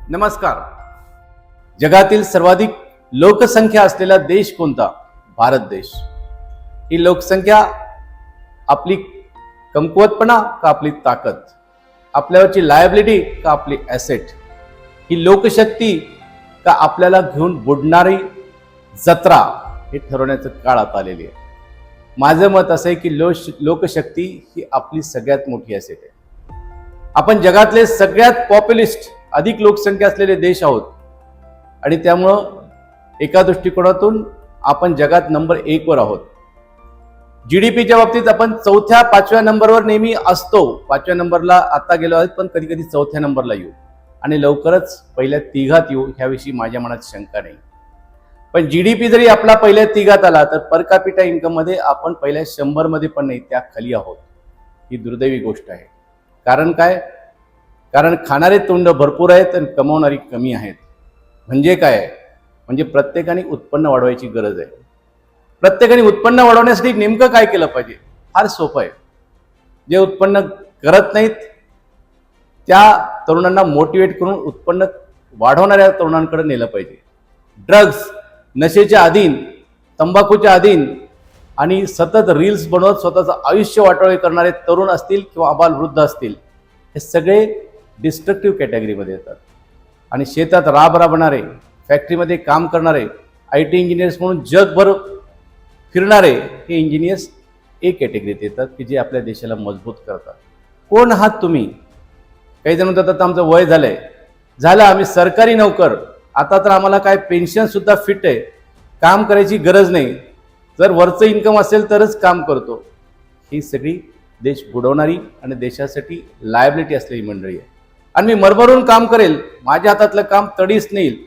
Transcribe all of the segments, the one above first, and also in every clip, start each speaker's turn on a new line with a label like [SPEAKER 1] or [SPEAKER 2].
[SPEAKER 1] नमस्कार. जगातील सर्वाधिक लोकसंख्या असलेला देश कोणता? भारत देश. ही लोकसंख्या आपली कमकुवतपणा का आपली ताकद? आपल्यावरची लायबिलिटी का आपली ॲसेट? ही लोकशक्ती का आपल्याला घेऊन बुडणारी जत्रा? हे ठरवण्याचं काळ आता आलेली आहे. माझं मत असं आहे की लोकशक्ती ही आपली सगळ्यात मोठी ॲसेट आहे. आपण जगातले सगळ्यात पॉप्युलिस्ट अधिक लोकसंख्या असलेले देश आहोत आणि त्यामुळं एका दृष्टिकोनातून आपण जगात नंबर 1 वर आहोत. GDPच्या बाबतीत आपण 4-5व्या नंबरवर नेहमी असतो. 5व्या नंबरला आता गेलो आहोत, पण कधी कधी 4थ्या नंबरला येऊ आणि लवकरच पहिल्या 3घात येऊ ह्याविषयी माझ्या मनात शंका नाही. पण GDP जरी आपला पहिल्या 3घात आला तर पर कॅपिटा इन्कम मध्ये आपण पहिल्या 100 मध्ये पण नाही, त्या खाली आहोत. ही दुर्दैवी गोष्ट आहे. कारण काय? कारण खाणारे तोंड भरपूर आहेत आणि कमावणारी कमी आहेत. म्हणजे काय? म्हणजे प्रत्येकाने उत्पन्न वाढवायची गरज आहे. प्रत्येकाने उत्पन्न वाढवण्यासाठी नेमकं काय केलं पाहिजे? फार सोपं आहे. जे उत्पन्न करत नाहीत त्या तरुणांना मोटिवेट करून उत्पन्न वाढवणाऱ्या तरुणांकडे नेलं पाहिजे. ड्रग्ज, नशेच्या अधीन, तंबाखूच्या अधीन आणि सतत रील्स बनवत स्वतःचं आयुष्य वाटोळे करणारे तरुण असतील किंवा अबालवृद्ध असतील, हे सगळे डिस्ट्रक्टिव्ह कॅटेगरीमध्ये येतात. आणि शेतात राबणारे, फॅक्टरीमध्ये काम करणारे, IT इंजिनियर्स म्हणून जगभर फिरणारे हे इंजिनियर्स एक कॅटेगरीत येतात की जे आपल्या देशाला मजबूत करतात. कोण आहात तुम्ही? काही जण म्हणतात आता आमचं वय झालं, आम्ही सरकारी नोकर, आता तर आम्हाला काय पेन्शनसुद्धा फिट आहे, काम करायची गरज नाही, जर वरचं इन्कम असेल तरच काम करतो. ही सगळी देश बुडवणारी आणि देशासाठी लायबिलिटी असलेली मंडळी आहे. आणि मी मरमरून काम करेल, माझ्या हातातलं काम तडीच नेईल,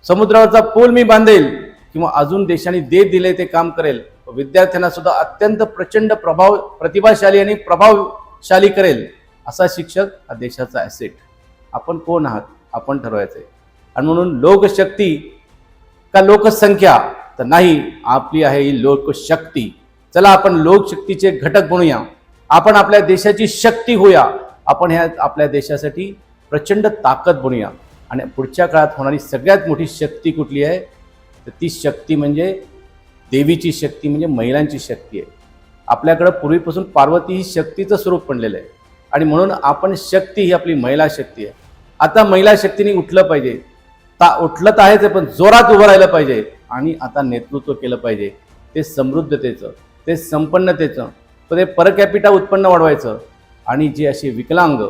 [SPEAKER 1] समुद्रावरचा पूल मी बांधेल किंवा अजून देशाने दिले ते काम करेल, विद्यार्थ्यांना सुद्धा अत्यंत प्रचंड प्रतिभाशाली आणि प्रभावशाली करेल, असा शिक्षक हा देशाचा ॲसेट. आपण कोण आहात? आपण ठरवायचं आहे. आणि म्हणून लोकशक्ती का लोकसंख्या? तर नाही, आपली आहे ही लोकशक्ती. चला आपण लोकशक्तीचे घटक बनूया. आपण आपल्या देशाची शक्ती होऊया. आपण ह्या आपल्या देशासाठी प्रचंड ताकद बनूया. आणि पुढच्या काळात होणारी सगळ्यात मोठी शक्ती कुठली आहे? तर ती शक्ती म्हणजे देवीची शक्ती, म्हणजे महिलांची शक्ती आहे. आपल्याकडं पूर्वीपासून पार्वती ही शक्तीचं स्वरूप बनलेलं आहे आणि म्हणून आपण शक्ती ही आपली महिला शक्ती आहे. आता महिला शक्तीने उठलं पाहिजे. उठलं तर आहेच, पण जोरात उभं राहिलं पाहिजे आणि आता नेतृत्व केलं पाहिजे. ते समृद्धतेचं, ते संपन्नतेचं, ते पर कॅपिटा उत्पन्न वाढवायचं. आणि जे असे विकलांग,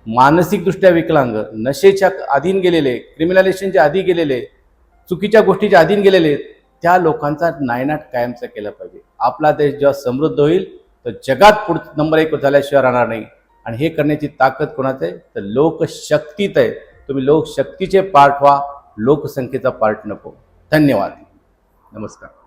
[SPEAKER 1] मानसिकदृष्ट्या विकलांग, नशेच्या अधीन गेलेले, क्रिमिनलायझेशनच्या आधी गेलेले, चुकीच्या गोष्टीच्या अधीन गेलेले, त्या लोकांचा नायनाट कायमचा केला पाहिजे. आपला देश जेव्हा समृद्ध होईल तर जगात नंबर 1 झाल्याशिवाय राहणार नाही. आणि हे करण्याची ताकद कोणाचं आहे? तर लोकशक्तीत आहे. तुम्ही लोकशक्तीचे पार्ट व्हा, लोकसंख्येचा पार्ट नको. धन्यवाद. नमस्कार.